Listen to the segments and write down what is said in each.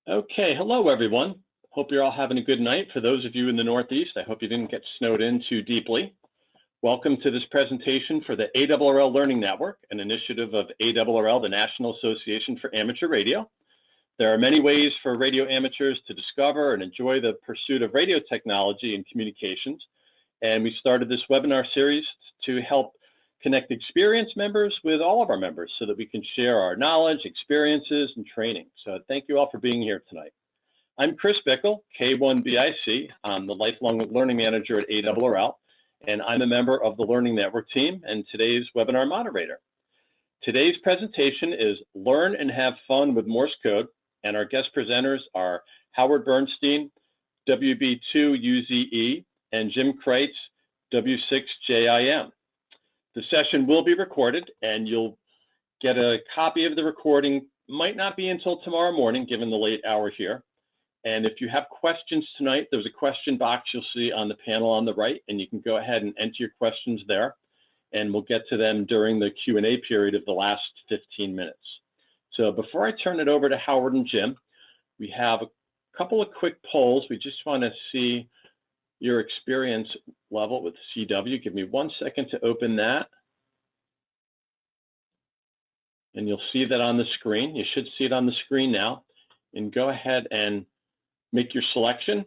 Okay, hello everyone. Hope you're all having a good night. For those of you in the Northeast, I hope you didn't get snowed in too deeply. Welcome to this presentation for the ARRL Learning Network, an initiative of ARRL, the National Association for Amateur Radio. There are many ways for radio amateurs to discover and enjoy the pursuit of radio technology and communications. And we started this webinar series to help connect experienced members with all of our members so that we can share our knowledge, experiences, and training. So thank you all for being here tonight. I'm Chris Bickle, K1BIC. I'm the Lifelong Learning Manager at ARRL, and I'm a member of the Learning Network team and today's webinar moderator. Today's presentation is Learn and Have Fun with Morse Code, and our guest presenters are Howard Bernstein, WB2UZE, and Jim Kreitz, W6JIM. The session will be recorded, and you'll get a copy of the recording. Might not be until tomorrow morning, given the late hour here. And if you have questions tonight, there's a question box you'll see on the panel on the right, and you can go ahead and enter your questions there, and we'll get to them during the Q&A period of the last 15 minutes. So before I turn it over to Howard and Jim, we have a couple of quick polls. We just want to see your experience level with CW. Give me 1 second to open that. And you'll see that on the screen. You should see it on the screen now. And go ahead and make your selection.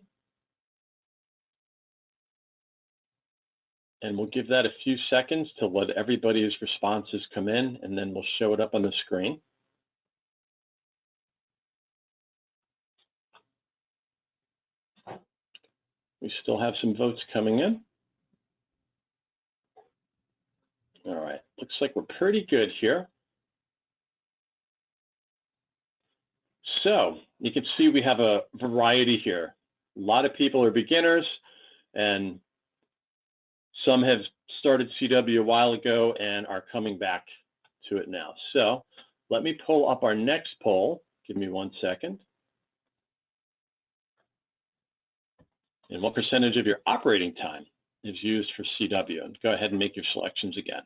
And we'll give that a few seconds to let everybody's responses come in, and then we'll show it up on the screen. We still have some votes coming in. All right, looks like we're pretty good here. So you can see we have a variety here. A lot of people are beginners, and some have started CW a while ago and are coming back to it now. So let me pull up our next poll. Give me 1 second. And what percentage of your operating time is used for CW? And go ahead and make your selections again.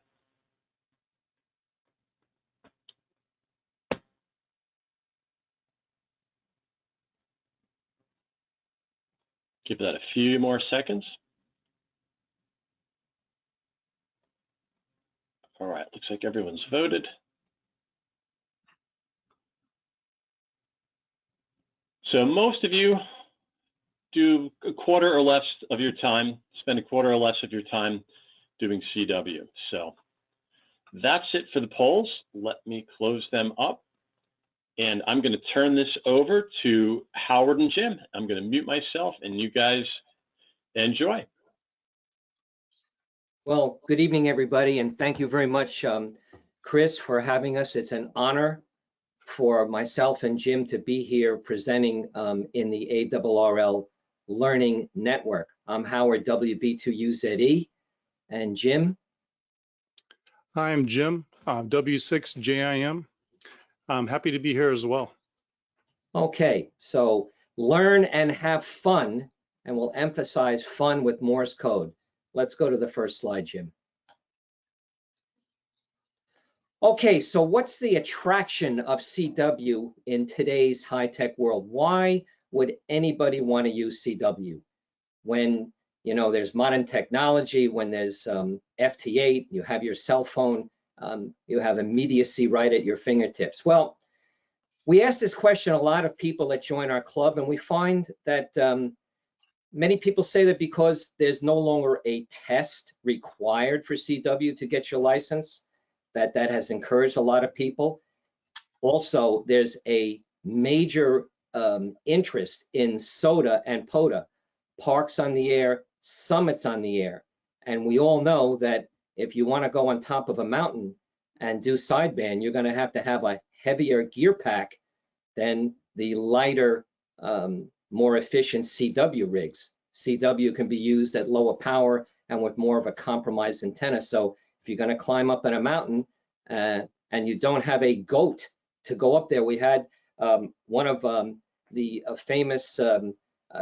Give that a few more seconds. All right, looks like everyone's voted. So most of you do a quarter or less of your time, spend a quarter or less of your time doing CW. So that's it for the polls. Let me close them up. And I'm going to turn this over to Howard and Jim. I'm going to mute myself, and you guys enjoy. Well, good evening, everybody, and thank you very much, Chris, for having us. It's an honor for myself and Jim to be here presenting in the ARRL Learning Network. I'm Howard, WB2UZE, and Jim? Hi, I'm Jim, W6JIM. I'm happy to be here as well. Okay, so learn and have fun, and we'll emphasize fun with Morse code. Let's go to the first slide, Jim. Okay, so what's the attraction of CW in today's high-tech world? Why would anybody want to use CW? When, you know, there's modern technology, when there's FT8, you have your cell phone, you have immediacy right at your fingertips. Well, we ask this question a lot of people that join our club, and we find that many people say that because there's no longer a test required for CW to get your license, that has encouraged a lot of people. Also, there's a major interest in SOTA and POTA, Parks on the Air, Summits on the Air. And we all know that if you want to go on top of a mountain and do sideband, you're going to have a heavier gear pack than the lighter, more efficient CW rigs. CW can be used at lower power and with more of a compromised antenna. So if you're going to climb up in a mountain and you don't have a goat to go up there, we had one of the famous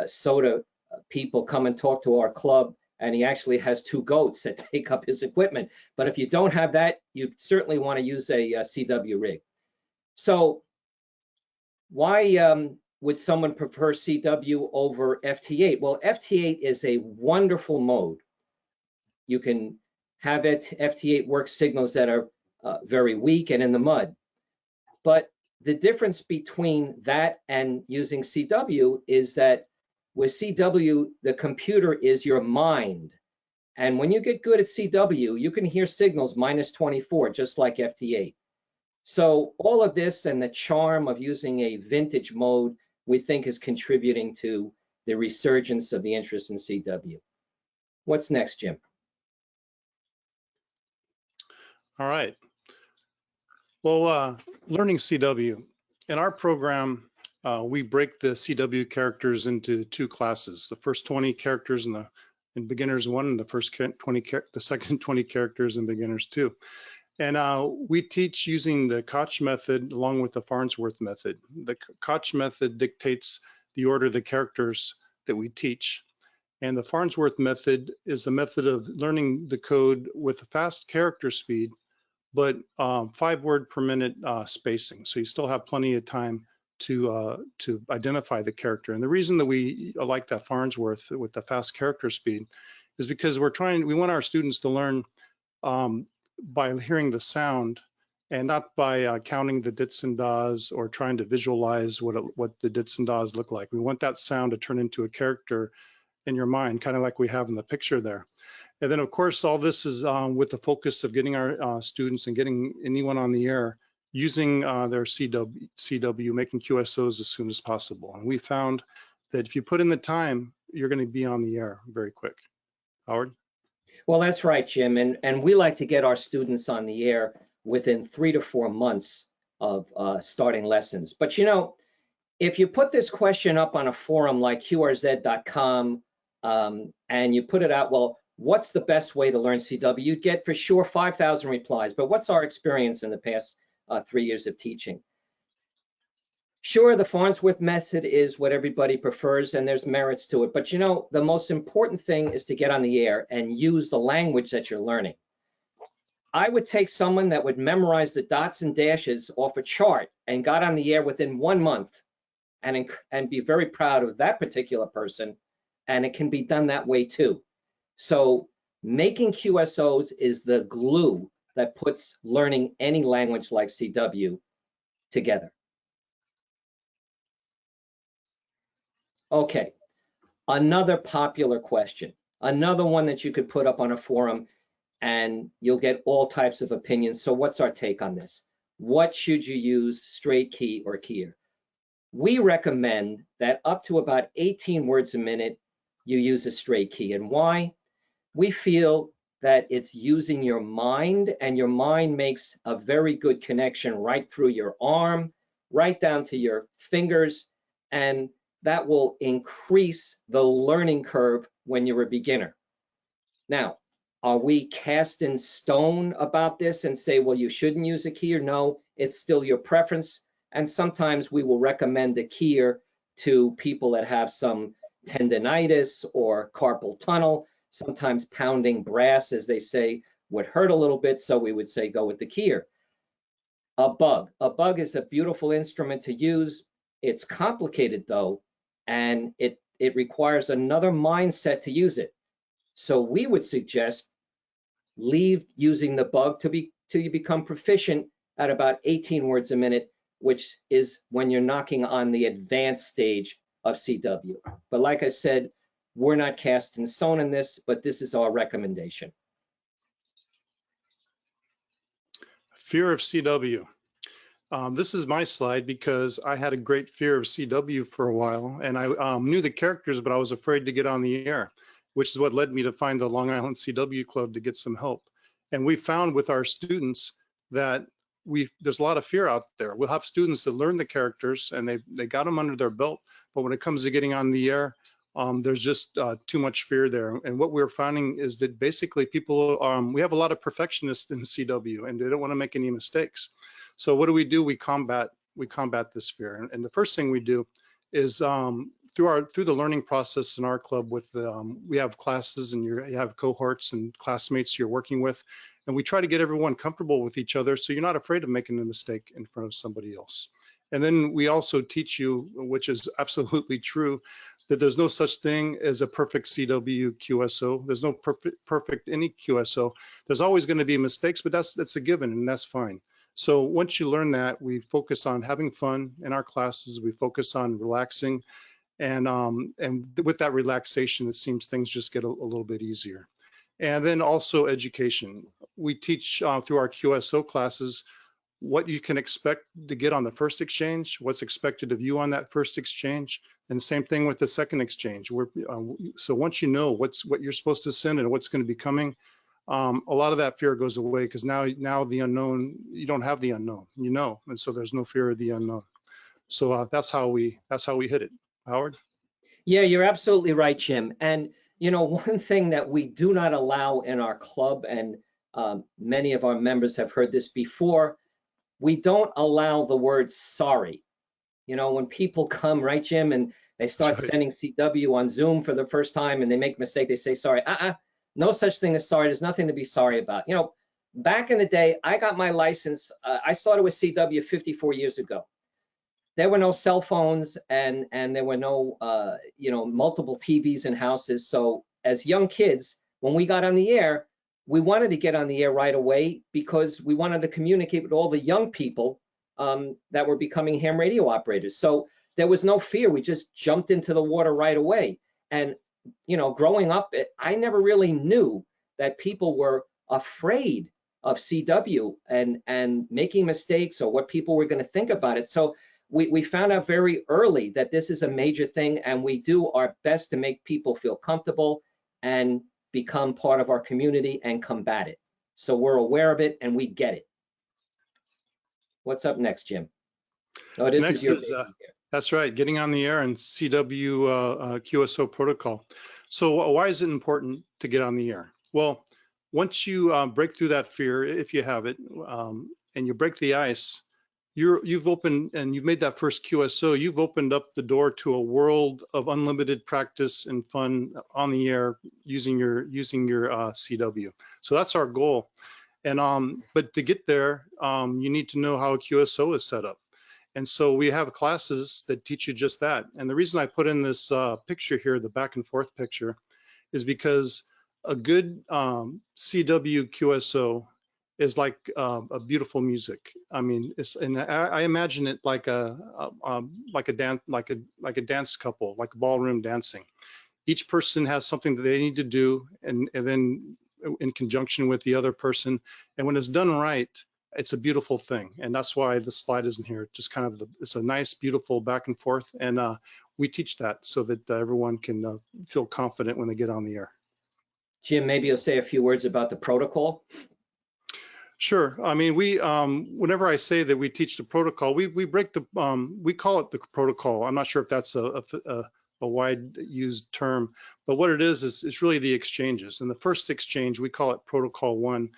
SOTA people come and talk to our club, and he actually has 2 goats that take up his equipment. But if you don't have that, you certainly want to use a CW rig. So why would someone prefer CW over FT8? Well, FT8 is a wonderful mode. You can have it, FT8 work signals that are very weak and in the mud. But the difference between that and using CW is that with CW, the computer is your mind. And when you get good at CW, you can hear signals -24, just like FT8. So all of this and the charm of using a vintage mode, we think is contributing to the resurgence of the interest in CW. What's next, Jim? All right. Well, learning CW. In our program, we break the CW characters into two classes. The first 20 characters in beginners 1, and the second 20 characters in beginners 2. And we teach using the Koch method along with the Farnsworth method. The Koch method dictates the order of the characters that we teach. And the Farnsworth method is the method of learning the code with a fast character speed, but 5 word per minute spacing. So you still have plenty of time to identify the character. And the reason that we like that Farnsworth with the fast character speed is because we want our students to learn by hearing the sound and not by counting the dits and das or trying to visualize what the dits and das look like. We want that sound to turn into a character in your mind, kind of like we have in the picture there. And then, of course, all this is with the focus of getting our students and getting anyone on the air using their CW, making QSOs as soon as possible. And we found that if you put in the time, you're going to be on the air very quick. Howard? Well, that's right, Jim. And we like to get our students on the air within 3 to 4 months of starting lessons. But, you know, if you put this question up on a forum like qrz.com and you put it out, well, what's the best way to learn CW? You'd get for sure 5,000 replies. But what's our experience in the past 3 years of teaching? Sure, the Farnsworth method is what everybody prefers, and there's merits to it. But you know, the most important thing is to get on the air and use the language that you're learning. I would take someone that would memorize the dots and dashes off a chart and got on the air within 1 month and be very proud of that particular person. And it can be done that way too. So making QSOs is the glue that puts learning any language like CW together. Okay, another popular question, another one that you could put up on a forum and you'll get all types of opinions. So what's our take on this? What should you use, straight key or keyer? We recommend that up to about 18 words a minute, you use a straight key. And why? We feel that it's using your mind, and your mind makes a very good connection right through your arm, right down to your fingers, and that will increase the learning curve when you're a beginner. Now, are we cast in stone about this and say, well, you shouldn't use a keyer? No, it's still your preference. And sometimes we will recommend a keyer to people that have some tendinitis or carpal tunnel. Sometimes pounding brass, as they say, would hurt a little bit. So we would say, go with the keyer. A bug is a beautiful instrument to use. It's complicated though, and it requires another mindset to use it. So we would suggest leave using the bug till you become proficient at about 18 words a minute, which is when you're knocking on the advanced stage of CW. But like I said, we're not cast in stone in this, but this is our recommendation. Fear of CW. This is my slide because I had a great fear of CW for a while, and I knew the characters, but I was afraid to get on the air, which is what led me to find the Long Island CW Club to get some help. And we found with our students that there's a lot of fear out there. We'll have students that learn the characters and they got them under their belt, but when it comes to getting on the air, there's just too much fear there. And what we're finding is that basically people, we have a lot of perfectionists in CW and they don't want to make any mistakes. So what do? We combat this fear. And the first thing we do is through the learning process in our club with we have classes and you have cohorts and classmates you're working with, and we try to get everyone comfortable with each other so you're not afraid of making a mistake in front of somebody else. And then we also teach you, which is absolutely true, that there's no such thing as a perfect CW QSO. There's no perfect any QSO. There's always going to be mistakes, but that's a given, and that's fine. So once you learn that, we focus on having fun in our classes. We focus on relaxing, and with that relaxation, it seems things just get a little bit easier. And then also education. We teach through our QSO classes what you can expect to get on the first exchange, what's expected of you on that first exchange, and same thing with the second exchange. So once you know what you're supposed to send and what's going to be coming, a lot of that fear goes away, because now the unknown, you don't have the unknown, you know, and so there's no fear of the unknown. So that's how we hit it. Howard? Yeah, you're absolutely right, Jim. And you know, one thing that we do not allow in our club, and many of our members have heard this before, we don't allow the word sorry. You know, when people come, right, Jim, and they start sending CW on Zoom for the first time and they make a mistake, they say sorry. No such thing as sorry. There's nothing to be sorry about. You know, back in the day, I got my license. I started with CW 54 years ago. There were no cell phones, and there were no, you know, multiple TVs in houses. So as young kids, when we got on the air, we wanted to get on the air right away because we wanted to communicate with all the young people that were becoming ham radio operators. So there was no fear. We just jumped into the water right away. And, you know, growing up, I never really knew that people were afraid of CW and making mistakes or what people were going to think about it. So we found out very early that this is a major thing, and we do our best to make people feel comfortable and become part of our community and combat it. So we're aware of it and we get it. What's up next, Jim? Oh, this Next is your that's right, getting on the air and CW QSO protocol. So why is it important to get on the air? Well, once you break through that fear, if you have it, and you break the ice, you've opened, and you've made that first QSO, you've opened up the door to a world of unlimited practice and fun on the air using your CW. So that's our goal. And but to get there, you need to know how a QSO is set up. And so we have classes that teach you just that. And the reason I put in this picture here, the back and forth picture, is because a good CW QSO is like a beautiful music. I mean, and I imagine it like a dance couple, like ballroom dancing. Each person has something that they need to do, and then in conjunction with the other person. And when it's done right, it's a beautiful thing. And that's why the slide isn't here. Just kind of it's a nice, beautiful back and forth. And we teach that so that everyone can feel confident when they get on the air. Jim, maybe you'll say a few words about the protocol. Sure. I mean, we whenever I say that we teach the protocol, we break the we call it the protocol. I'm not sure if that's a wide used term, but what it is it's really the exchanges. And the first exchange, we call it protocol 1.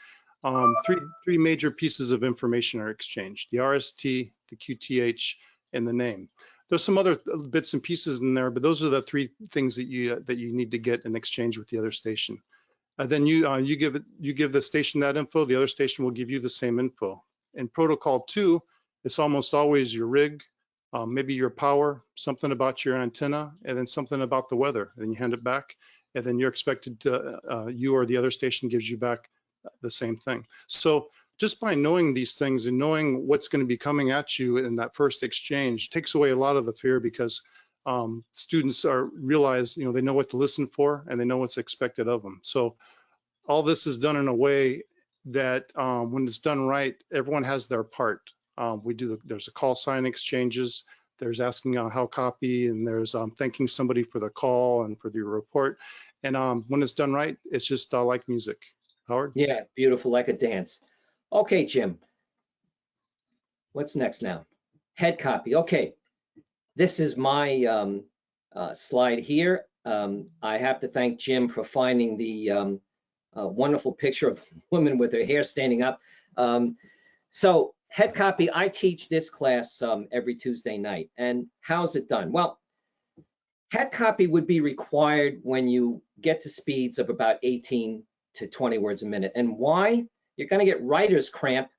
Three major pieces of information are exchanged: the RST, the QTH, and the name. There's some other bits and pieces in there, but those are the three things that you need to get in exchange with the other station. Then you give the station that info, the other station will give you the same info. In protocol 2, it's almost always your rig, maybe your power, something about your antenna, and then something about the weather. Then you hand it back, and then you're expected to, you or the other station gives you back the same thing. So just by knowing these things and knowing what's going to be coming at you in that first exchange takes away a lot of the fear, because students realize, you know, they know what to listen for and they know what's expected of them. So all this is done in a way that when it's done right, everyone has their part. There's a call sign exchanges, there's asking how copy, and there's thanking somebody for the call and for the report. And when it's done right, it's just like music. Howard? Yeah, beautiful, like a dance. Okay, Jim. What's next now? Head copy. Okay, this is my slide here. I have to thank Jim for finding the wonderful picture of a woman with her hair standing up. So head copy, I teach this class every Tuesday night. And how's it done? Well, Head copy would be required when you get to speeds of about 18 to 20 words a minute. And why? You're going to get writer's cramp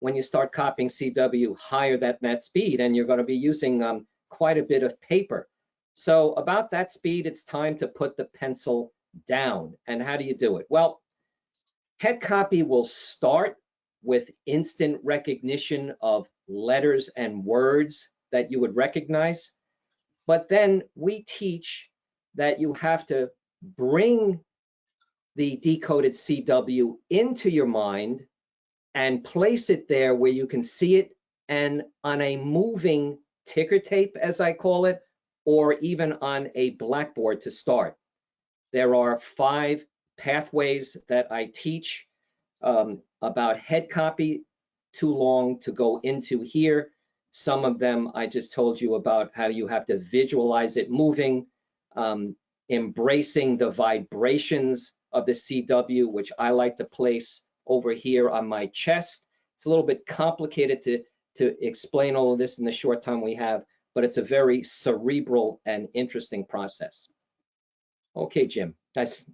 when you start copying CW higher than that speed, and you're going to be using quite a bit of paper. So about that speed, it's time to put the pencil down. And how do you do it? Well, head copy will start with instant recognition of letters and words that you would recognize. But then we teach that you have to bring the decoded CW into your mind and place it there where you can see it, and on a moving ticker tape, as I call it, or even on a blackboard to start. There are 5 pathways that I teach about head copy. Too long to go into here. Some of them I just told you about how you have to visualize it moving, embracing the vibrations of the CW, which I like to place over here on my chest. It's a little bit complicated to explain all of this in the short time we have, but it's a very cerebral and interesting process. Okay, Jim, that's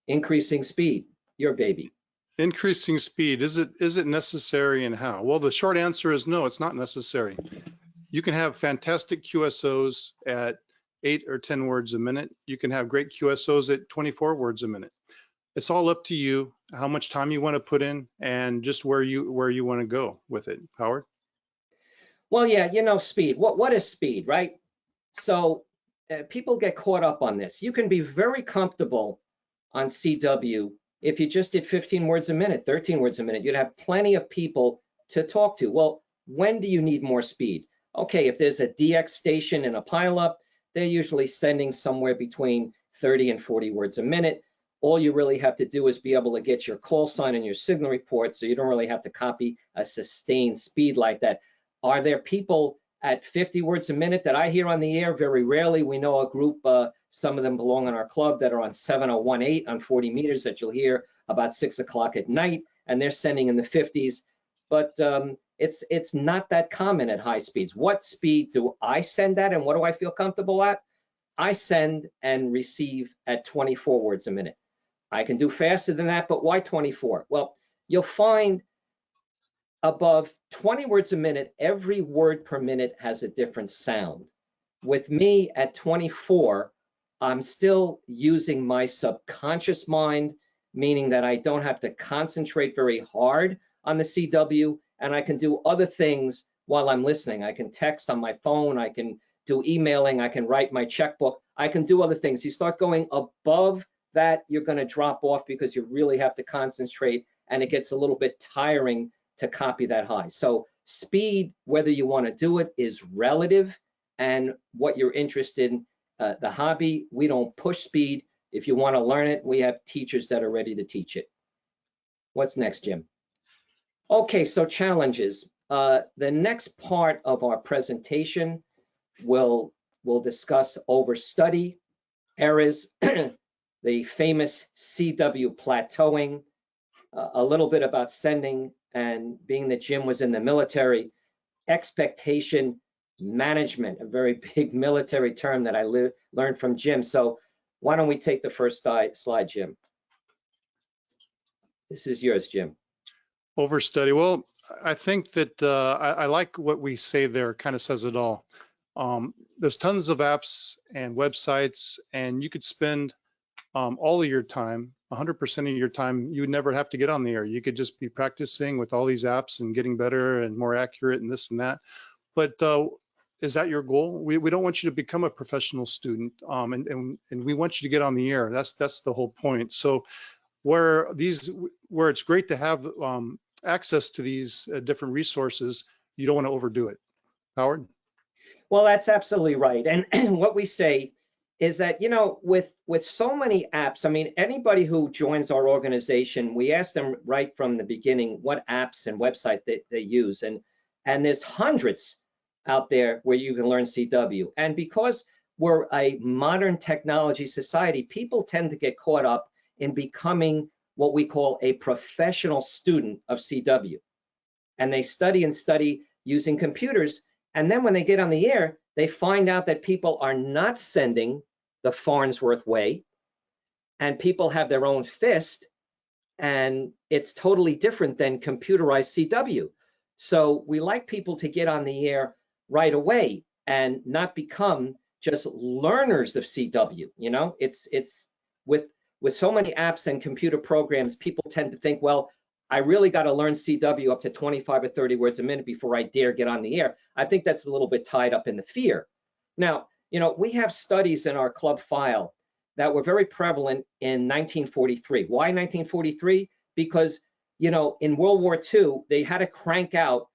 increasing speed, your baby. Increasing speed, is it necessary, and how? Well, the short answer is no, it's not necessary. You can have fantastic QSOs at 8 or 10 words a minute. You can have great QSOs at 24 words a minute. It's all up to you, how much time you want to put in, and just where you want to go with it. Howard? Well, yeah, you know, speed. What is speed, right? So people get caught up on this. You can be very comfortable on CW if you just did 15 words a minute, 13 words a minute. You'd have plenty of people to talk to. Well, when do you need more speed? Okay, if there's a DX station in a pileup, they're usually sending somewhere between 30 and 40 words a minute. All you really have to do is be able to get your call sign and your signal report, so you don't really have to copy a sustained speed like that. Are there people at 50 words a minute that I hear on the air? Very rarely. We know a group, some of them belong in our club, that are on 7018 on 40 meters that you'll hear about 6 o'clock at night, and they're sending in the 50s. But it's not that common at high speeds. What speed do I send at, and what do I feel comfortable at? I send and receive at 24 words a minute. I can do faster than that, but why 24? Well, you'll find above 20 words a minute, every word per minute has a different sound. With me at 24, I'm still using my subconscious mind, meaning that I don't have to concentrate very hard on the CW, and I can do other things while I'm listening. I can text on my phone, I can do emailing, I can write my checkbook, I can do other things. You start going above that, you're going to drop off because you really have to concentrate, and it gets a little bit tiring to copy that high. So speed, whether you want to do it, is relative, and what you're interested in. The hobby, we don't push speed. If you want to learn it, we have teachers that are ready to teach it. What's next, Jim? Okay, so challenges. The next part of our presentation will discuss overstudy, errors, the famous CW plateauing, a little bit about sending, and being that Jim was in the military, expectation management, a very big military term that I learned from Jim. So why don't we take the first slide, Jim? This is yours, Jim. Overstudy. Well, I think that I like what we say there, kind of says it all. There's tons of apps and websites, and you could spend all of your time, 100% of your time, you would never have to get on the air. You could just be practicing with all these apps and getting better and more accurate and this and that. But is that your goal? We don't want you to become a professional student, and we want you to get on the air. That's the whole point. So where it's great to have access to these different resources, you don't want to overdo it. Howard? Well, that's absolutely right. And what we say is that, you know, with so many apps, I mean, anybody who joins our organization, we ask them right from the beginning what apps and website they use. And there's hundreds out there where you can learn CW. And because we're a modern technology society, people tend to get caught up in becoming what we call a professional student of CW. And they study and study using computers. And then when they get on the air, they find out that people are not sending the Farnsworth way, and people have their own fist, and it's totally different than computerized CW. So we like people to get on the air right away and not become just learners of CW. You know, it's with so many apps and computer programs, people tend to think, well, I really got to learn CW up to 25 or 30 words a minute before I dare get on the air. I think that's a little bit tied up in the fear. Now, you know, we have studies in our club file that were very prevalent in 1943. Why 1943? Because, you know, in World War II, they had to crank out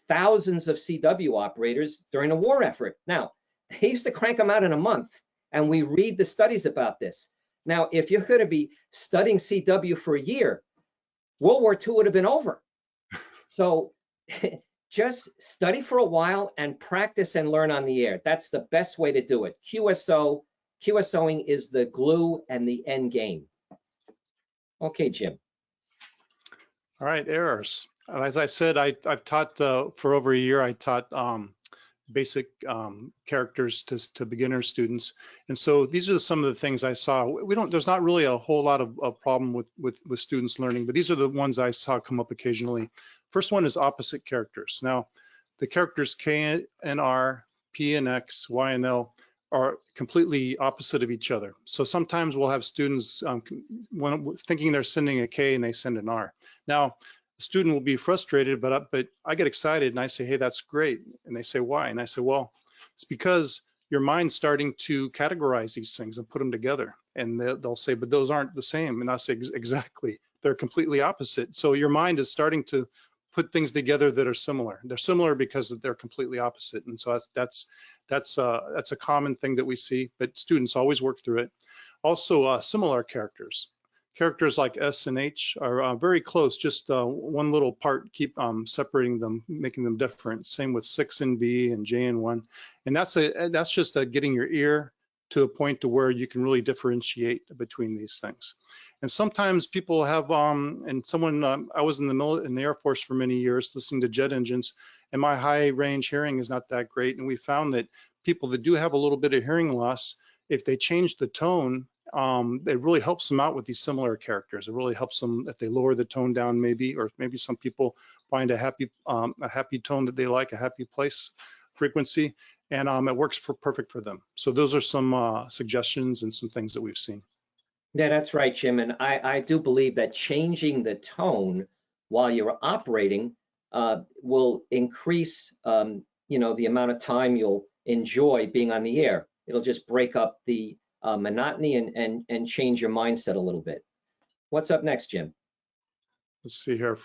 thousands of CW operators during a war effort. Now, they used to crank them out in a month, and we read the studies about this. Now, if you're going to be studying CW for a year, World War II would have been over. So just study for a while and practice and learn on the air. That's the best way to do it. QSOing is the glue and the end game. Okay, Jim. All right, errors. As I said, I've taught for over a year. I taught basic characters to beginner students, and so these are some of the things I saw. There's not really a whole lot of problem with students learning, but these are the ones I saw come up occasionally. First one is opposite characters. Now, the characters K and R, P and X, Y and L are completely opposite of each other. So sometimes we'll have students thinking they're sending a K and they send an R. Now, the student will be frustrated, but I get excited and I say, hey, that's great. And they say, why? And I say, well, it's because your mind's starting to categorize these things and put them together. And they'll say, but those aren't the same. And I say, exactly, they're completely opposite. So your mind is starting to put things together that are similar. They're similar because they're completely opposite. And so that's a common thing that we see, but students always work through it. Also, similar characters. Characters like S and H are very close, just one little part keep separating them, making them different. Same with 6 and B and J and 1. And that's just getting your ear to a point to where you can really differentiate between these things. And sometimes people have, and someone, I was in the Air Force for many years listening to jet engines, and my high range hearing is not that great. And we found that people that do have a little bit of hearing loss, if they change the tone, it really helps them out with these similar characters. It really helps them if they lower the tone down, maybe, or maybe some people find a happy tone that they like, a happy place frequency, and it works perfect for them. So those are some suggestions and some things that we've seen. Yeah, that's right, Jim. And I do believe that changing the tone while you're operating will increase, you know, the amount of time you'll enjoy being on the air. It'll just break up the monotony and change your mindset a little bit. What's up next, Jim? Let's see here.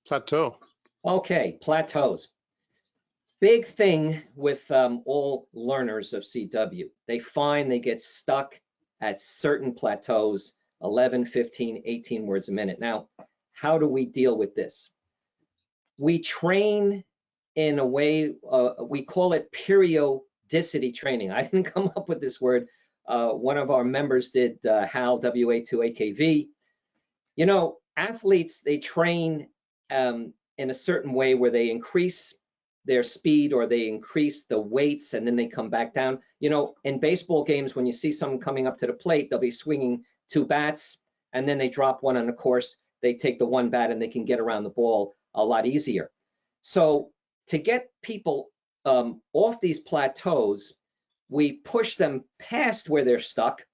Plateau. Okay, plateaus. Big thing with all learners of CW. They find they get stuck at certain plateaus, 11, 15, 18 words a minute. Now, how do we deal with this? We train in a way, we call it periodicity training. I didn't come up with this word. One of our members did, HAL, WA2AKV. You know, athletes, they train in a certain way where they increase their speed or they increase the weights and then they come back down. You know, in baseball games, when you see someone coming up to the plate, they'll be swinging 2 bats and then they drop one on the course. They take the 1 bat and they can get around the ball a lot easier. So to get people off these plateaus, we push them past where they're stuck,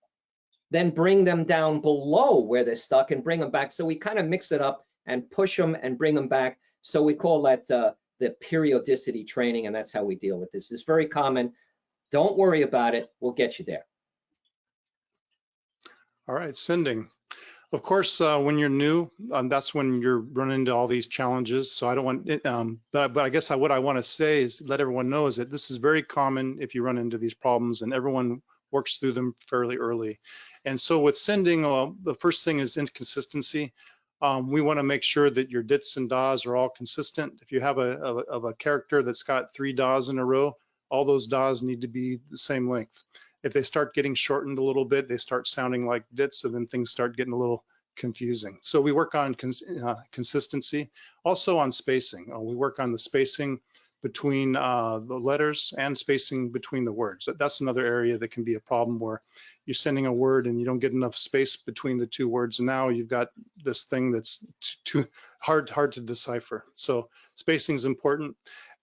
then bring them down below where they're stuck and bring them back. So we kind of mix it up and push them and bring them back. So we call that the periodicity training, and that's how we deal with this. It's very common. Don't worry about it. We'll get you there. All right, sending. Of course, when you're new, that's when you're running into all these challenges. So I don't want it, but I guess what I want to say is let everyone know is that this is very common if you run into these problems, and everyone works through them fairly early. And so with sending, the first thing is inconsistency. We want to make sure that your dits and das are all consistent. If you have a character that's got 3 das in a row, all those das need to be the same length. If they start getting shortened a little bit, they start sounding like dits, and then things start getting a little confusing. So we work on consistency, also on spacing. We work on the spacing between the letters and spacing between the words. That's another area that can be a problem where you're sending a word and you don't get enough space between the two words. And now you've got this thing that's too hard to decipher. So spacing is important.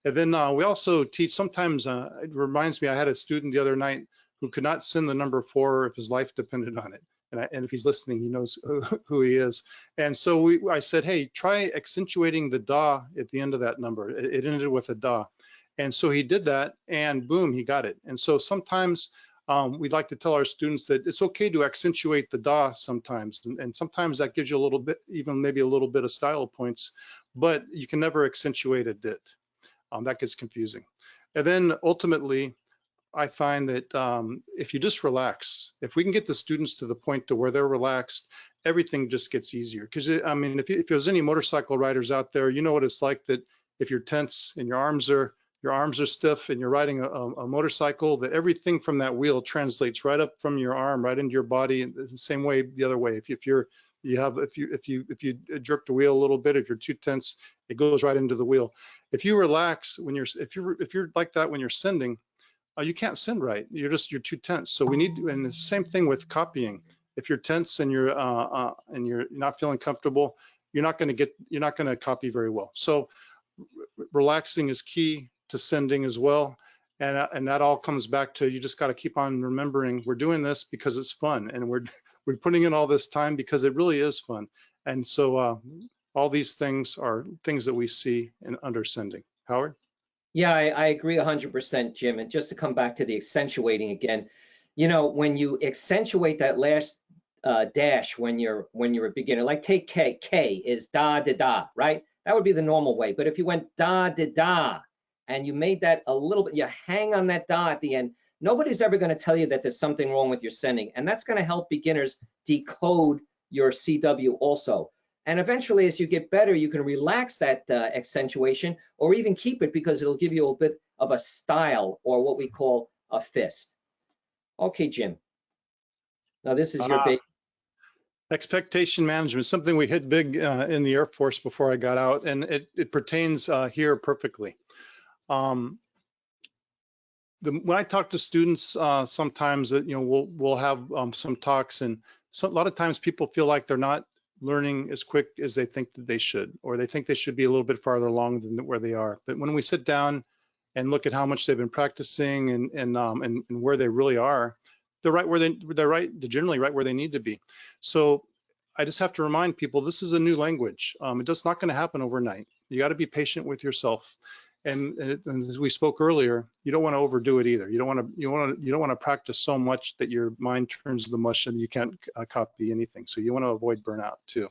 And then we also teach sometimes, it reminds me, I had a student the other night who could not send the number 4 if his life depended on it. And if he's listening, he knows who he is. And so I said, hey, try accentuating the da at the end of that number. It ended with a da. And so he did that, and boom, he got it. And so sometimes we'd like to tell our students that it's okay to accentuate the da sometimes. And sometimes that gives you a little bit, even maybe a little bit of style points, but you can never accentuate a dit. That gets confusing. And then ultimately, I find that if you just relax, if we can get the students to the point to where they're relaxed, everything just gets easier. Because I mean, if there's any motorcycle riders out there, you know what it's like that if you're tense and your arms are stiff and you're riding a motorcycle, that everything from that wheel translates right up from your arm right into your body. And it's the same way the other way. If you jerk the wheel a little bit, if you're too tense, it goes right into the wheel. If you relax if you're like that when you're sending, you can't send right. You're too tense. So we need to, and the same thing with copying. If you're tense and you're not feeling comfortable, you're not going to copy very well. So relaxing is key to sending as well. And that all comes back to, you just got to keep on remembering we're doing this because it's fun, and we're putting in all this time because it really is fun. And so all these things are things that we see in under sending. Howard? Yeah, I agree 100%, Jim. And just to come back to the accentuating again, you know, when you accentuate that last dash when you're a beginner, like take K is da da da, right? That would be the normal way. But if you went da da da and you made that a little bit, you hang on that da at the end, nobody's ever going to tell you that there's something wrong with your sending. And that's going to help beginners decode your CW also. And eventually, as you get better, you can relax that accentuation or even keep it because it'll give you a bit of a style or what we call a fist. Okay, Jim. Now this is your big. Expectation management, something we hit big in the Air Force before I got out, and it pertains here perfectly. When I talk to students, sometimes we'll have some talks, and a lot of times people feel like they're not learning as quick as they think that they should, or they think they should be a little bit farther along than where they are. But when we sit down and look at how much they've been practicing and where they really are, they're generally right where they need to be. So I just have to remind people, this is a new language. It's not going to happen overnight. You got to be patient with yourself. And as we spoke earlier, you don't want to overdo it either. You don't want to practice so much that your mind turns to the mush and you can't copy anything. So you want to avoid burnout too.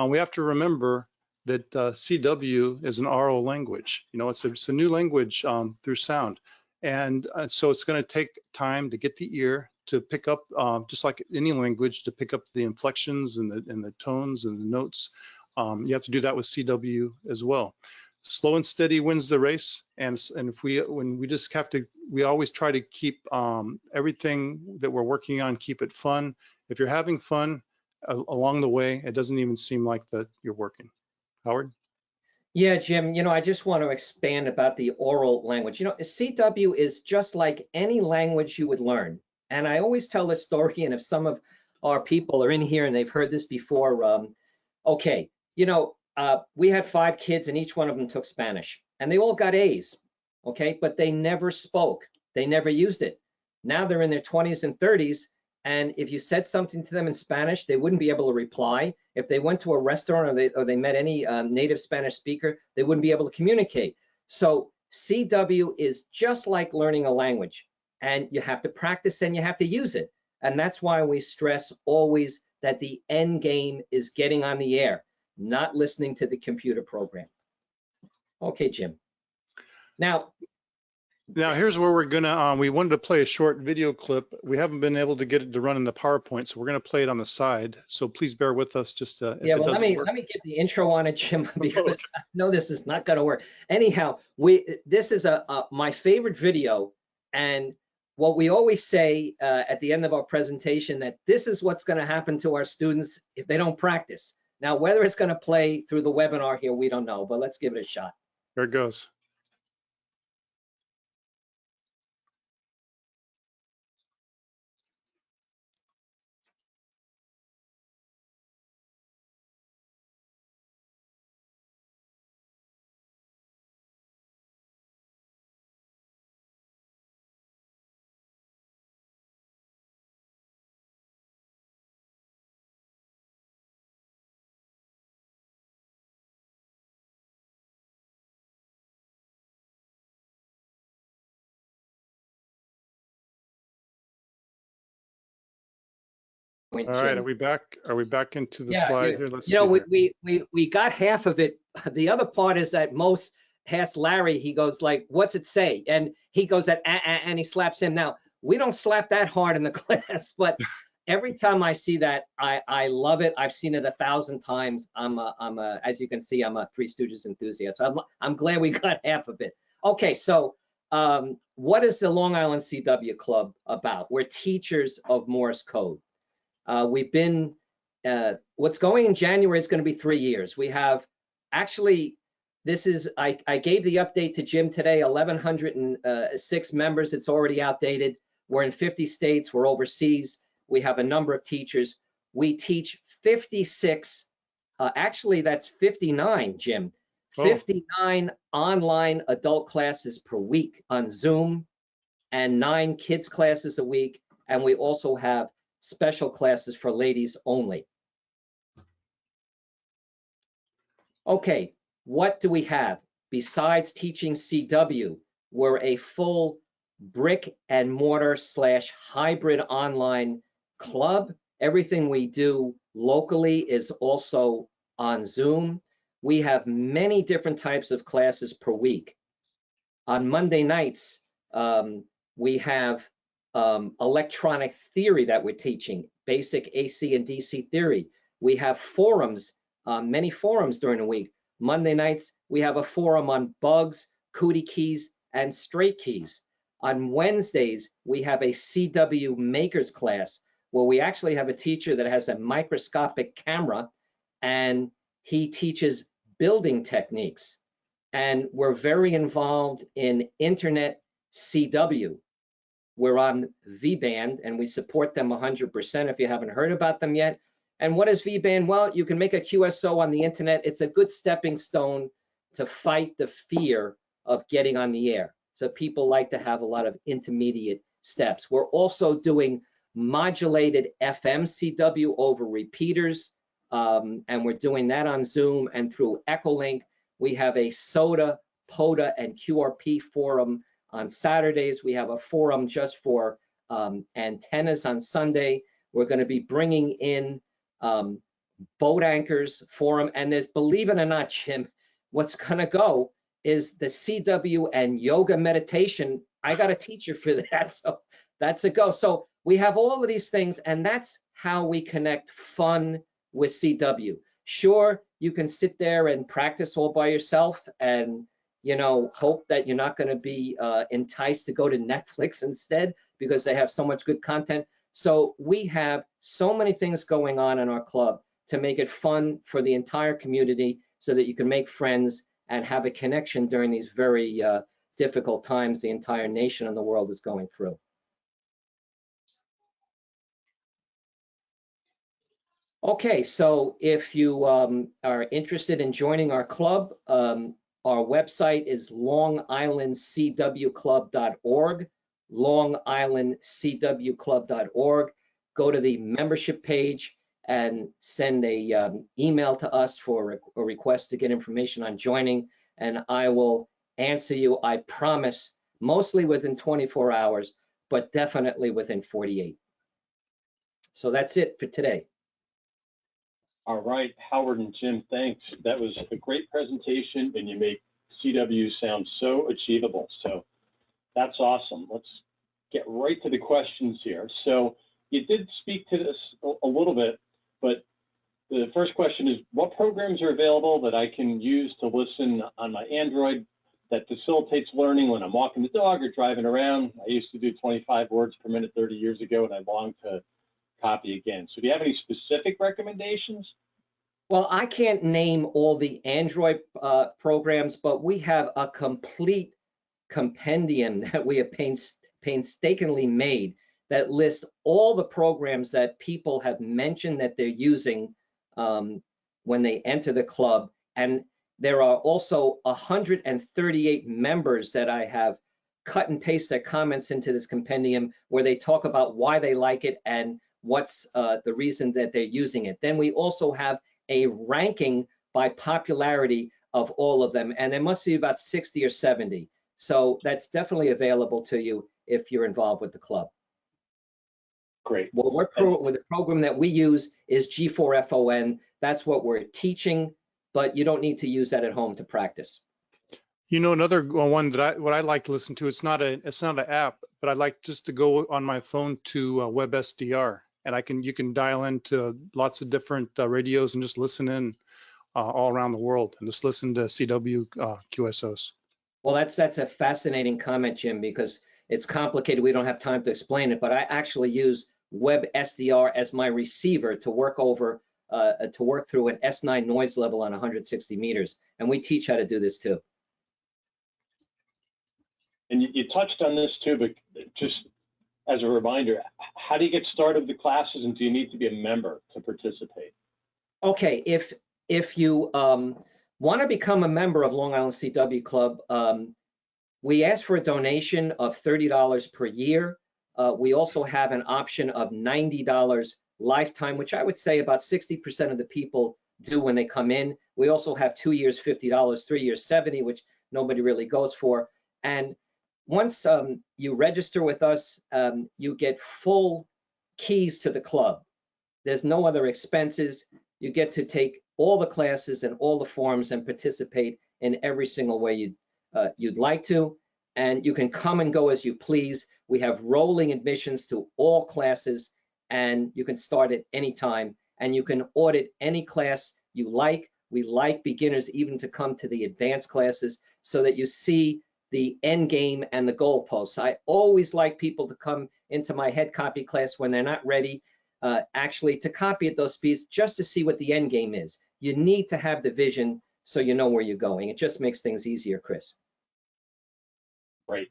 We have to remember that CW is an ARRL language. It's a new language through sound, and so it's going to take time to get the ear to pick up, just like any language, to pick up the inflections and the tones and the notes. You have to do that with CW as well. Slow and steady wins the race, and we always try to keep everything that we're working on, keep it fun. If you're having fun along the way, it doesn't even seem like that you're working. Howard? Yeah, Jim, I just want to expand about the oral language. CW is just like any language you would learn. And I always tell this story, and if some of our people are in here and they've heard this before, okay, we had 5 kids and each one of them took Spanish and they all got A's, okay? But they never spoke. They never used it. Now they're in their 20s and 30s. And if you said something to them in Spanish, they wouldn't be able to reply. If they went to a restaurant or they met any native Spanish speaker, they wouldn't be able to communicate. So CW is just like learning a language, and you have to practice and you have to use it. And that's why we stress always that the end game is getting on the air, not listening to the computer program. Okay, Jim. Now here's where we're gonna, we wanted to play a short video clip. We haven't been able to get it to run in the PowerPoint, so we're gonna play it on the side. So please bear with us just if yeah, it well, doesn't work. Let me get the intro on it, Jim, because I know this is not gonna work. Anyhow, this is my favorite video, and what we always say at the end of our presentation, that this is what's gonna happen to our students if they don't practice. Now, whether it's gonna play through the webinar here, we don't know, but let's give it a shot. There it goes. All right, are we back? Are we back into the slide here? Let's see. We got half of it. The other part is that Mose asked Larry, he goes like, what's it say? And he goes that, and he slaps him. Now, we don't slap that hard in the class, but every time I see that, I love it. I've seen it 1,000 times. As you can see, I'm a Three Stooges enthusiast. So I'm glad we got half of it. Okay, so what is the Long Island CW Club about? We're teachers of Morse code. We've been, what's going in January is going to be 3 years. We have actually, this is, I gave the update to Jim today, 1,106 members. It's already outdated. We're in 50 states. We're overseas. We have a number of teachers. We teach 56, actually that's 59, Jim. 59 online adult classes per week on Zoom and 9 kids classes a week. And we also have special classes for ladies only. Okay, what do we have? Besides teaching CW, we're a full brick and mortar / hybrid online club. Everything we do locally is also on Zoom. We have many different types of classes per week. On Monday nights, we have electronic theory that we're teaching, basic AC and DC theory. We have forums, many forums during the week. Monday nights, we have a forum on bugs, cootie keys, and straight keys. On Wednesdays, we have a CW makers class where we actually have a teacher that has a microscopic camera and he teaches building techniques. And we're very involved in internet CW. We're on V-band and we support them 100% if you haven't heard about them yet. And what is V-band? Well, you can make a QSO on the internet. It's a good stepping stone to fight the fear of getting on the air. So people like to have a lot of intermediate steps. We're also doing modulated FM CW over repeaters, and we're doing that on Zoom and through Echolink. We have a SOTA, POTA, and QRP forum on Saturdays. We have a forum just for antennas on Sunday. We're going to be bringing in boat anchors forum, and there's, believe it or not, Jim, what's going to go is the CW and yoga meditation. I got a teacher for that, so that's a go. So we have all of these things, and that's how we connect fun with CW. Sure, you can sit there and practice all by yourself and, you know, hope that you're not going to be enticed to go to Netflix instead because they have so much good content. So we have so many things going on in our club to make it fun for the entire community so that you can make friends and have a connection during these very difficult times the entire nation and the world is going through. Okay, so if you are interested in joining our club, our website is longislandcwclub.org, longislandcwclub.org. Go to the membership page and send a email to us for a request to get information on joining, and I will answer you, I promise, mostly within 24 hours, but definitely within 48. So that's it for today. All right, Howard and Jim, thanks. That was a great presentation, and you make CW sound so achievable. So that's awesome. Let's get right to the questions here. So you did speak to this a little bit, but the first question is, what programs are available that I can use to listen on my Android that facilitates learning when I'm walking the dog or driving around? I used to do 25 words per minute 30 years ago, and I long to copy again. So do you have any specific recommendations? Well, I can't name all the Android programs, but we have a complete compendium that we have painstakingly made that lists all the programs that people have mentioned that they're using when they enter the club. And there are also 138 members that I have cut and paste their comments into this compendium where they talk about why they like it and what's the reason that they're using it. Then we also have a ranking by popularity of all of them, and there must be about 60 or 70. So that's definitely available to you if you're involved with the club. Great. Well, the program that we use is G4FON. That's what we're teaching, but you don't need to use that at home to practice. You know, another one that I like to listen to, it's not an app, but I like just to go on my phone to WebSDR, and you can dial into lots of different radios and just listen in all around the world and just listen to CW QSOs. Well, that's a fascinating comment, Jim, because it's complicated. We don't have time to explain it, but I actually use WebSDR as my receiver to work through an S9 noise level on 160 meters, and we teach how to do this too. And you touched on this too, but just as a reminder, how do you get started with the classes, and do you need to be a member to participate? Okay, if you want to become a member of Long Island CW Club, we ask for a donation of $30 per year. We also have an option of $90 lifetime, which I would say about 60% of the people do when they come in. We also have 2 years, $50, 3 years, $70, which nobody really goes for. And once you register with us, you get full keys to the club. There's no other expenses. You get to take all the classes and all the forums and participate in every single way you'd like to. And you can come and go as you please. We have rolling admissions to all classes, and you can start at any time. And you can audit any class you like. We like beginners even to come to the advanced classes so that you see the end game and the goalposts. I always like people to come into my head copy class when they're not ready actually to copy at those speeds, just to see what the end game is. You need to have the vision so you know where you're going. It just makes things easier, Chris. Great.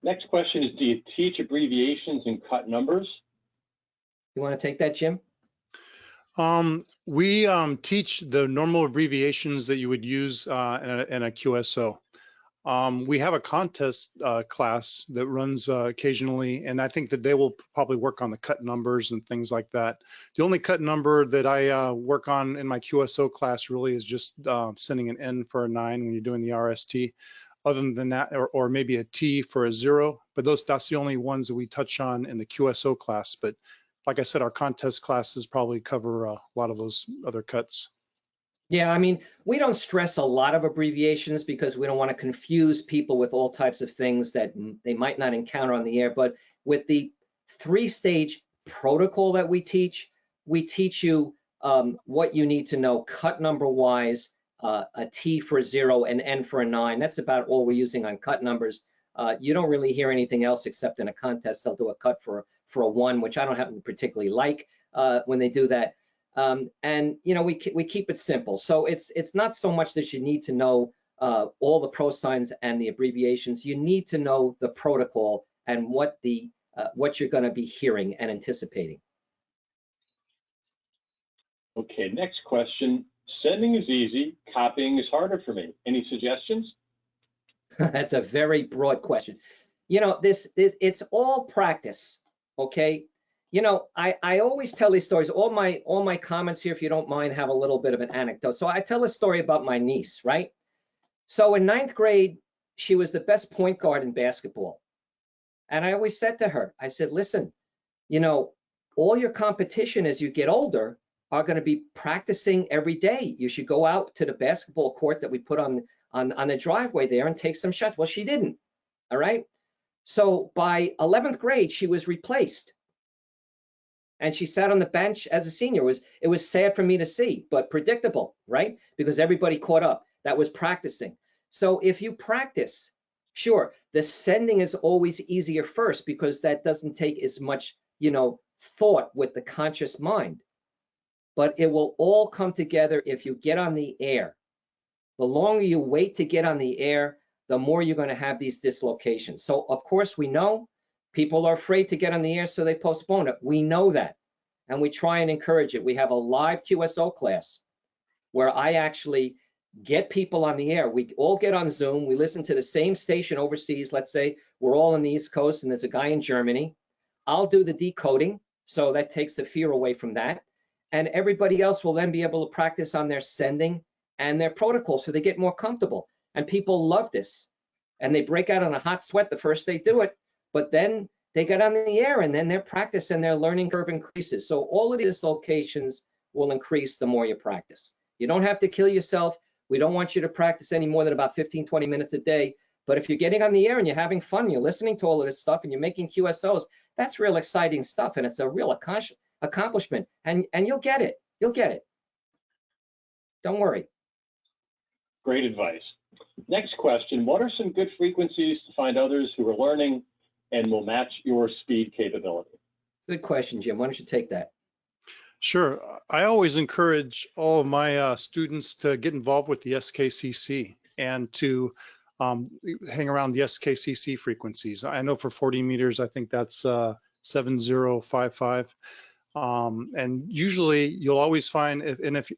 Next question is, do you teach abbreviations and cut numbers? Uh, You want to take that, Jim? We teach the normal abbreviations that you would use in a QSO. We have a contest class that runs occasionally, and I think that they will probably work on the cut numbers and things like that. The only cut number that I work on in my QSO class really is just sending an N for a 9 when you're doing the RST. Other than that, or maybe a T for a 0, but that's the only ones that we touch on in the QSO class. But like I said, our contest classes probably cover a lot of those other cuts. Yeah, I mean, we don't stress a lot of abbreviations because we don't want to confuse people with all types of things that they might not encounter on the air. But with the 3-stage protocol that we teach you what you need to know cut number wise, a T for 0, an N for a 9. That's about all we're using on cut numbers. You don't really hear anything else except in a contest they'll do a cut for a 1, which I don't happen to particularly like when they do that. And you know, we keep it simple. So it's not so much that you need to know all the pro signs and the abbreviations. You need to know the protocol and what you're going to be hearing and anticipating. Okay, next question. Sending is easy, copying is harder for me. Any suggestions? That's a very broad question. You know, it's all practice, okay? You know, I always tell these stories. All my comments here, if you don't mind, have a little bit of an anecdote. So I tell a story about my niece, right? So in 9th grade, she was the best point guard in basketball. And I always said to her, I said, listen, you know, all your competition as you get older are going to be practicing every day. You should go out to the basketball court that we put on the driveway there and take some shots. Well, she didn't. All right. So by 11th grade, she was replaced. And she sat on the bench as a senior. It was sad for me to see, but predictable, right? Because everybody caught up. That was practicing. So if you practice, sure, the sending is always easier first because that doesn't take as much, you know, thought with the conscious mind. But it will all come together if you get on the air. The longer you wait to get on the air, the more you're going to have these dislocations. So of course we know people are afraid to get on the air, so they postpone it. We know that, and we try and encourage it. We have a live QSO class where I actually get people on the air. We all get on Zoom. We listen to the same station overseas. Let's say we're all on the East Coast and there's a guy in Germany. I'll do the decoding, so that takes the fear away from that. And everybody else will then be able to practice on their sending and their protocol, so they get more comfortable. And people love this. And they break out in a hot sweat the first they do it. But then they get on the air and then their practice and their learning curve increases. So all of these locations will increase the more you practice. You don't have to kill yourself. We don't want you to practice any more than about 15, 20 minutes a day. But if you're getting on the air and you're having fun, you're listening to all of this stuff and you're making QSOs, that's real exciting stuff. And it's a real accomplishment. And you'll get it. You'll get it. Don't worry. Great advice. Next question, what are some good frequencies to find others who are learning and will match your speed capability? Good question, Jim. Why don't you take that? Sure. I always encourage all of my students to get involved with the SKCC and to hang around the SKCC frequencies. I know for 40 meters, I think that's 7055. And usually you'll always find,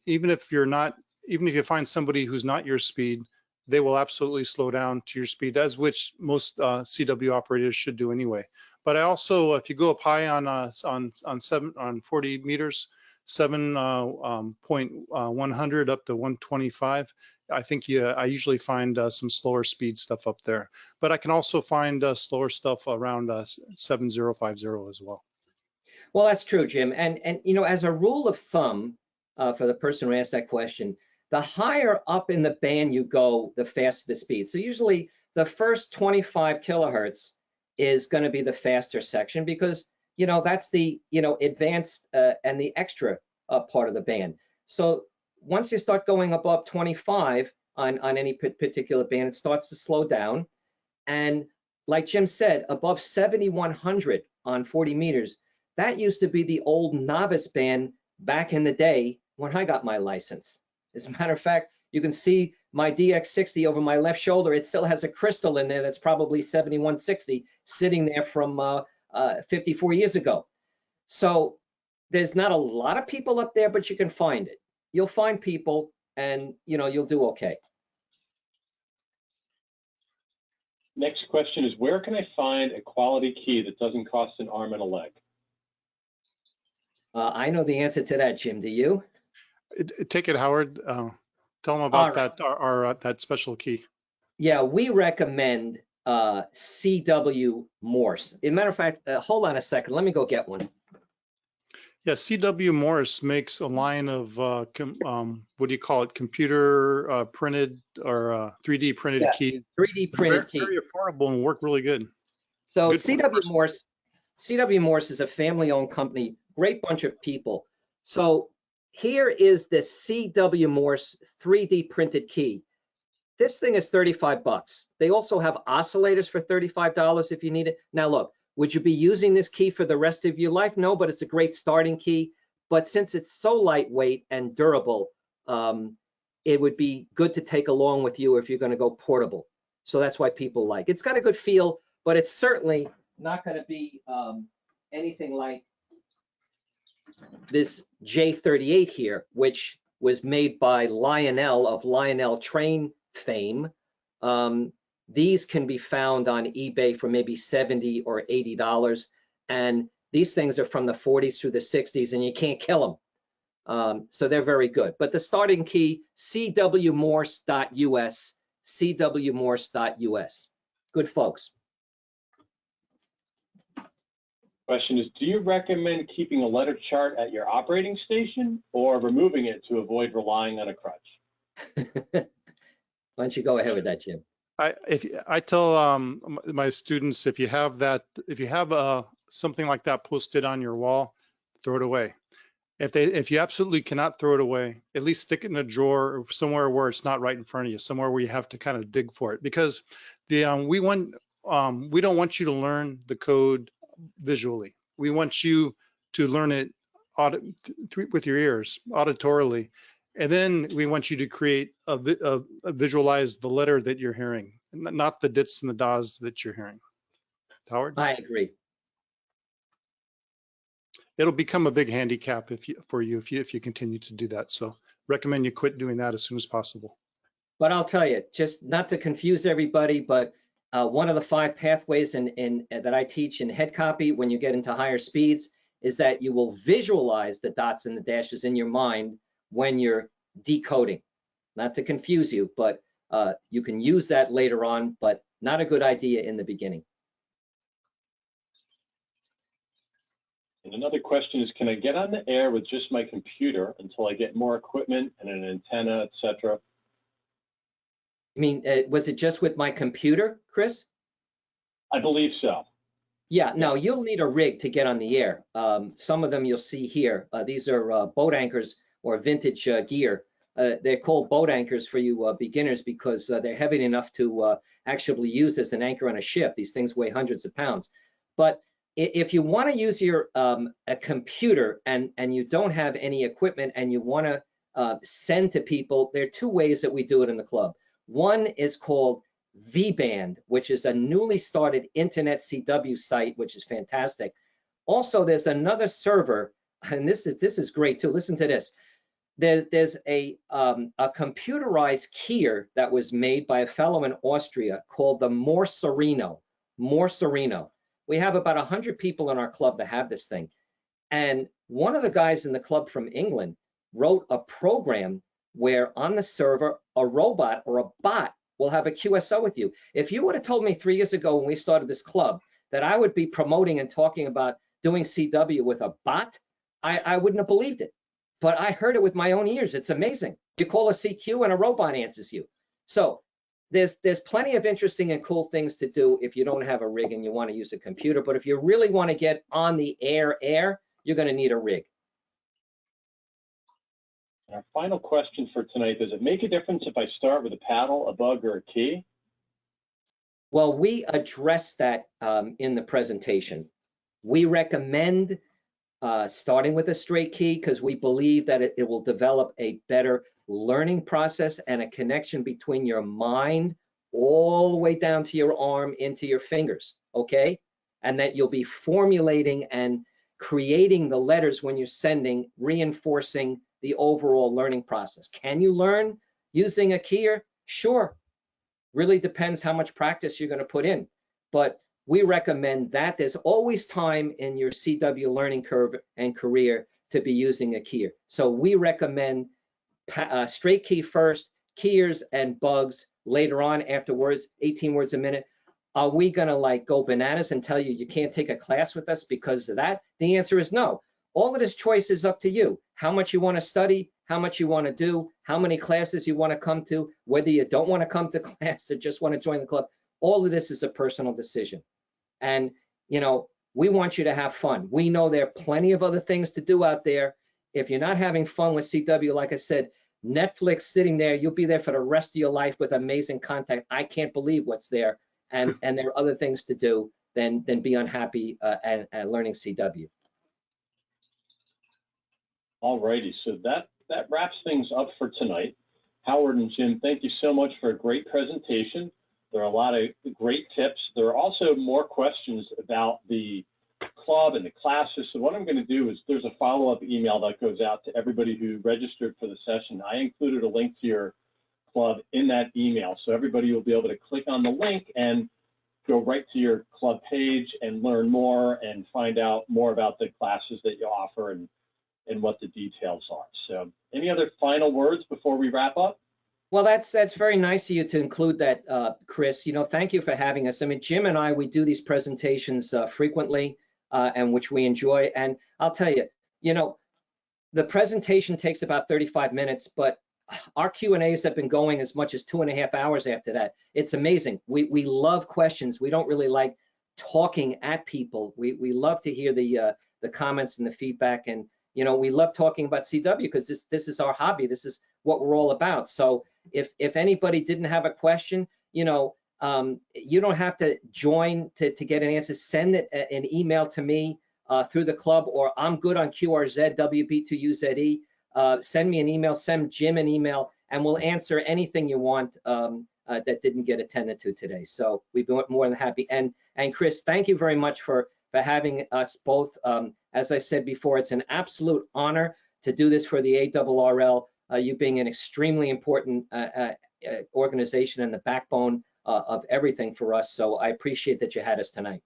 even if you find somebody who's not your speed, they will absolutely slow down to your speed, as which most CW operators should do anyway. But I also, if you go up high on 40 meters, 7.100 up to 125, I think I usually find some slower speed stuff up there. But I can also find slower stuff around 7050 as well. Well, that's true, Jim. And you know, as a rule of thumb, for the person who asked that question, the higher up in the band you go, the faster the speed. So usually the first 25 kilohertz is going to be the faster section because, you know, that's the, you know, advanced and the extra part of the band. So once you start going above 25 on any particular band, it starts to slow down. And like Jim said, above 7100 on 40 meters, that used to be the old novice band back in the day when I got my license. As a matter of fact, you can see my DX60 over my left shoulder. It still has a crystal in there that's probably 7160 sitting there from 54 years ago. So there's not a lot of people up there, but you can find it. You'll find people and, you know, you'll do okay. Next question is, where can I find a quality key that doesn't cost an arm and a leg? I know the answer to that, Jim. Do you? Take it, Howard. Tell them about right. that special key. Yeah, we recommend CW Morse. As a matter of fact, hold on a second. Let me go get one. Yeah, CW Morse makes a line of what do you call it? Computer printed or 3D printed key. 3D printed key. Very affordable and work really good. So good CW Morse is a family-owned company. Great bunch of people. So here is the CW Morse 3D printed key. This thing is $35. They also have oscillators for $35 if you need it. Now look, would you be using this key for the rest of your life? No, but it's a great starting key. But since it's so lightweight and durable, it would be good to take along with you if you're going to go portable. So that's why people like it. It's got a good feel, but it's certainly not going to be anything like this J38 here, which was made by Lionel of Lionel Train fame. These can be found on eBay for maybe $70 or $80. And these things are from the 40s through the 60s and you can't kill them. So they're very good. But the starting key, cwmorse.us, cwmorse.us. Good folks. Question is, do you recommend keeping a letter chart at your operating station or removing it to avoid relying on a crutch? Why don't you go ahead with that, Jim? I tell my students, if you have something like that posted on your wall, throw it away. If you absolutely cannot throw it away, at least stick it in a drawer or somewhere where it's not right in front of you, somewhere where you have to kind of dig for it. Because we don't want you to learn the code visually. We want you to learn it with your ears, auditorily. And then we want you to create visualize the letter that you're hearing, not the dits and the das that you're hearing. Howard? I agree. It'll become a big handicap for you if you continue to do that. So recommend you quit doing that as soon as possible. But I'll tell you, just not to confuse everybody, but one of the 5 pathways that I teach in head copy when you get into higher speeds is that you will visualize the dots and the dashes in your mind when you're decoding. Not to confuse you, but you can use that later on, but not a good idea in the beginning. And another question is, can I get on the air with just my computer until I get more equipment and an antenna, etc.? I mean, was it just with my computer, Chris? I believe so. Yeah, no, you'll need a rig to get on the air. Some of them you'll see here. These are boat anchors or vintage gear. They're called boat anchors for you beginners because they're heavy enough to actually use as an anchor on a ship. These things weigh hundreds of pounds. But if you want to use your a computer and you don't have any equipment and you want to send to people, there are two ways that we do it in the club. One is called V-Band, which is a newly started internet CW site, which is fantastic. Also, there's another server, and this is great too. Listen to this. There's a computerized keyer that was made by a fellow in Austria called the Morse Code. We have about 100 people in our club that have this thing. And one of the guys in the club from England wrote a program where on the server, a robot or a bot will have a QSO with you. If you would have told me 3 years ago when we started this club that I would be promoting and talking about doing CW with a bot, I wouldn't have believed it. But I heard it with my own ears. It's amazing. You call a CQ and a robot answers you. So there's plenty of interesting and cool things to do if you don't have a rig and you want to use a computer. But if you really want to get on the air, you're going to need a rig. Our final question for tonight, does it make a difference if I start with a paddle, a bug, or a key? Well, we addressed that in the presentation. We recommend starting with a straight key because we believe that it will develop a better learning process and a connection between your mind all the way down to your arm into your fingers, okay? And that you'll be formulating and creating the letters when you're sending, reinforcing the overall learning process. Can you learn using a keyer? Sure. Really depends how much practice you're going to put in. But we recommend that there's always time in your CW learning curve and career to be using a keyer. So we recommend straight key first, keyers and bugs later on afterwards, 18 words a minute. Are we going to like go bananas and tell you you can't take a class with us because of that? The answer is no. All of this choice is up to you. How much you want to study, how much you want to do, how many classes you want to come to, whether you don't want to come to class or just want to join the club. All of this is a personal decision. And, you know, we want you to have fun. We know there are plenty of other things to do out there. If you're not having fun with CW, like I said, Netflix sitting there, you'll be there for the rest of your life with amazing content. I can't believe what's there. And there are other things to do than be unhappy and learning CW. All righty, so that wraps things up for tonight. Howard and Jim, thank you so much for a great presentation. There are a lot of great tips. There are also more questions about the club and the classes. So what I'm going to do is there's a follow-up email that goes out to everybody who registered for the session. I included a link to your club in that email. So everybody will be able to click on the link and go right to your club page and learn more and find out more about the classes that you offer and what the details are. So any other final words before we wrap up? Well, that's very nice of you to include that, Chris. You know, thank you for having us. I mean, Jim and I, we do these presentations frequently, and which we enjoy. And I'll tell you, you know, the presentation takes about 35 minutes, but our Q&As have been going as much as 2.5 hours after that. It's amazing. We love questions. We don't really like talking at people. We love to hear the comments and the feedback. And, you know, we love talking about CW because this is our hobby. This is what we're all about. So if anybody didn't have a question, you know, you don't have to join to get an answer. Send an email to me through the club, or I'm good on QRZ, WB2UZE. Send me an email, send Jim an email, and we'll answer anything you want that didn't get attended to today. So we'd be more than happy. And Chris, thank you very much for having us both. As I said before, it's an absolute honor to do this for the ARRL, you being an extremely important organization and the backbone of everything for us. So I appreciate that you had us tonight.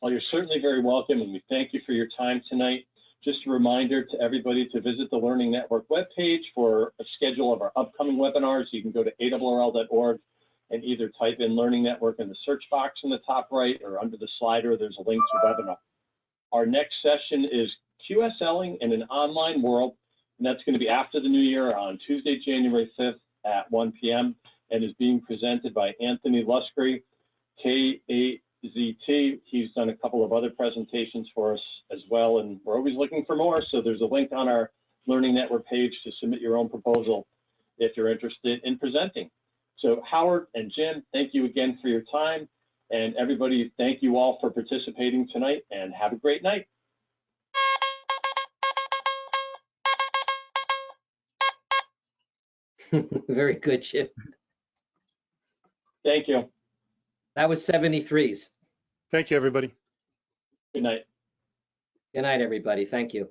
Well, you're certainly very welcome, and we thank you for your time tonight. Just a reminder to everybody to visit the Learning Network webpage for a schedule of our upcoming webinars. You can go to ARRL.org and either type in Learning Network in the search box in the top right, or under the slider, there's a link to webinar. Our next session is QSLing in an online world, and that's going to be after the new year on Tuesday, January 5th at 1 p.m. and is being presented by Anthony Luscri, KAZT. He's done a couple of other presentations for us as well, and we're always looking for more. So there's a link on our Learning Network page to submit your own proposal if you're interested in presenting. So Howard and Jim, thank you again for your time. And everybody, thank you all for participating tonight, and have a great night. Very good, Chip. Thank you. That was 73s. Thank you, everybody. Good night. Good night, everybody. Thank you.